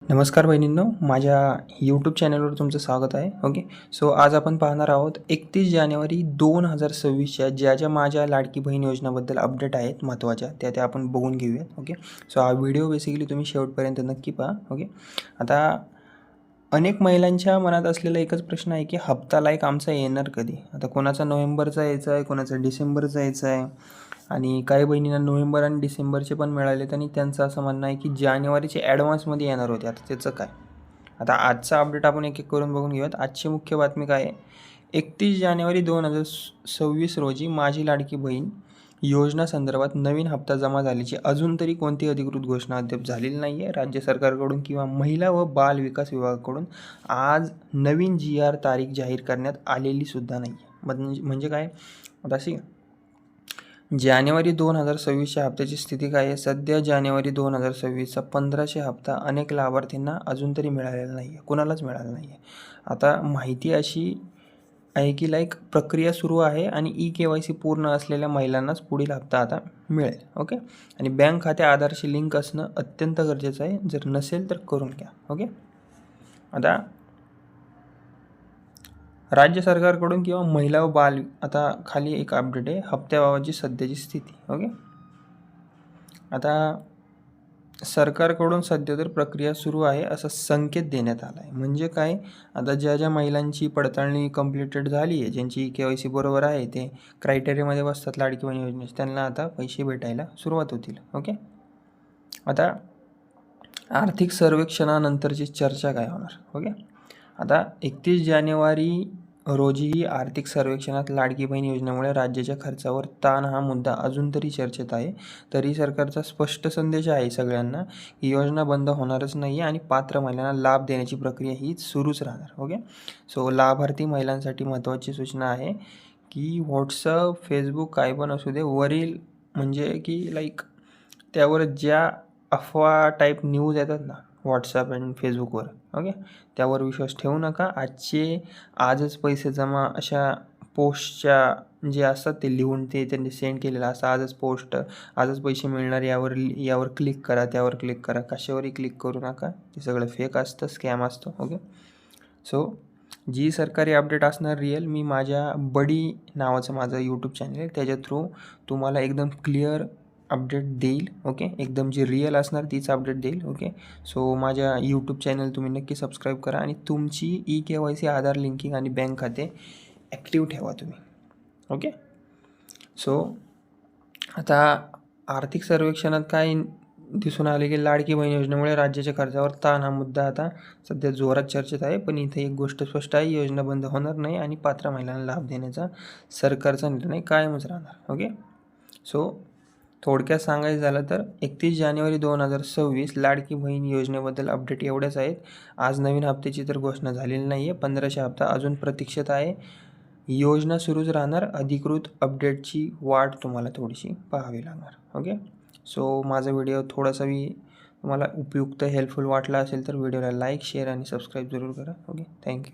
नमस्कार बहिणींनो, माझ्या यूट्यूब चॅनलवर तुमचं स्वागत आहे. ओके, सो आज आपण पाहणार आहोत 31 जानेवारी 2026च्या ज्या माझ्या लाडकी बहीण योजनेबद्दल अपडेट आहेत महत्त्वाच्या त्या आपण बघून घेऊयात. ओके, सो हा व्हिडिओ बेसिकली तुम्ही शेवटपर्यंत नक्की पहा. ओके, आता अनेक महिलांच्या मनात असलेला एकच प्रश्न आहे की हप्ता लाईक आमचा येणार कधी. आता कोणाचा नोव्हेंबरचा यायचा आहे, कोणाचा डिसेंबरचा यायचा आहे आणि काही बहिणींना नोव्हेंबर आणि डिसेंबरचे पण मिळालेत आणि त्यांचं असं म्हणणं आहे की जानेवारीचे ॲडव्हान्समध्ये येणार होते. आता त्याचं काय? आता आजचा अपडेट आपण एक एक करून बघून घेऊयात. आजची मुख्य बातमी काय आहे? 31 जानेवारी 2026 रोजी माझी लाडकी बहीण योजना संदर्भात नवीन हप्ता जमा झाल्याची अजून तरी कोणती अधिकृत घोषणा अद्याप झालेली नाही आहे. राज्य सरकारकडून किंवा महिला व बाल विकास विभागाकडून आज नवीन GR तारीख जाहीर करण्यात आलेली सुद्धा नाही आहे. म्हणजे काय? आता अशी जानेवारी 2026च्या हप्त्याची स्थिती काय आहे? सध्या जानेवारी 2026चा 1500 हप्ता अनेक लाभार्थींना अजून तरी मिळालेला नाही आहे, कोणालाच मिळाला नाही आहे. आता माहिती अशी आहे की प्रक्रिया सुरू आहे आणि KYC पूर्ण असलेल्या महिलांनाच पुढील हप्ता आता मिळेल. ओके, आणि बँक खाते आधारशी लिंक असणं अत्यंत गरजेचं आहे. जर नसेल तर करून घ्या. ओके, आता राज्य सरकारकडून किंवा महिला व बाल, आता खाली एक अपडेट आहे हप्त्याबाबतची सध्याची स्थिती. ओके, आता सरकारकडून सध्या तर प्रक्रिया सुरू आहे असा संकेत देण्यात आला आहे. म्हणजे काय? आता ज्या महिलांची पडताळणी कंप्लीटेड झाली आहे, ज्यांची KYC बरोबर आहे, ते क्रायटेरियामध्ये बसतात लाडकी बहीण योजनेचे, त्यांना आता पैसे भेटायला सुरुवात होतील. ओके, आता आर्थिक सर्वेक्षणानंतरची चर्चा काय होणार? ओके, आता 31 जानेवारी रोजी आर्थिक सर्वेक्षणात लाडकी बहीण योजनेमुळे राज्याच्या खर्चावर ताण हा मुद्दा अजून तरी चर्चेत आहे. तरी सरकारचा स्पष्ट संदेश आहे सगळ्यांना की योजना बंद होणारच नाही आणि पात्र महिलांना लाभ देण्याची प्रक्रिया ही सुरूच राहणार. ओके, सो लाभार्थी महिलांसाठी महत्त्वाची सूचना आहे की व्हॉट्सअप, फेसबुक काय पण असू दे, वरील म्हणजे की त्यावर ज्या अफवा टाईप न्यूज येतात ना व्हॉट्सअप आणि फेसबुकवर, ओके, त्यावर विश्वास ठेवू नका. आजच पैसे जमा अशा पोस्टच्या जे असतात ते लिहून ते त्यांनी सेंड केलेलं असं आजच पैसे मिळणार, यावर क्लिक करा, त्यावर क्लिक करा, कशावरही क्लिक करू नका. ते सगळं फेक असतं, स्कॅम असतो. ओके, सो जी सरकारी अपडेट असणार रिअल, मी माझ्या बडी नावाचं माझं यूट्यूब चॅनल आहे, त्याच्या थ्रू तुम्हाला एकदम क्लिअर अपडेट देईल. ओके, एकदम जी रिअल असणार तीच अपडेट देईल. ओके, सो माझ्या यूट्यूब चॅनल तुम्ही नक्की सबस्क्राईब करा आणि तुमची KYC, आधार लिंकिंग आणि बँक खाते ॲक्टिव्ह ठेवा तुम्ही. ओके, सो आता आर्थिक सर्वेक्षणात काय दिसून आले की लाडकी बहीण योजनेमुळे राज्याच्या खर्चावर ताण हा मुद्दा आता सध्या जोरात चर्चेत आहे. पण इथे एक गोष्ट स्पष्ट आहे, योजना बंद होणार नाही आणि पात्र महिलांना लाभ देण्याचा सरकारचा निर्णय कायमच राहणार. ओके, सो थोडक्यात सांगायचं झालं तर 31 जानेवारी 2026 लाडकी बहीण योजनेबद्दल अपडेट एवढेच आहेत. आज नवीन हप्त्याची तर घोषणा झालेली नाही आहे. 1500 हप्ता अजून प्रतीक्षेत आहे. योजना सुरूच राहणार. अधिकृत अपडेटची वाट तुम्हाला थोडीशी पाहावी लागणार. ओके, सो माझा व्हिडिओ थोडासा तुम्हाला उपयुक्त हेल्पफुल वाटला असेल तर व्हिडिओला लाईक, शेअर आणि सबस्क्राईब जरूर करा. Okay, thank you.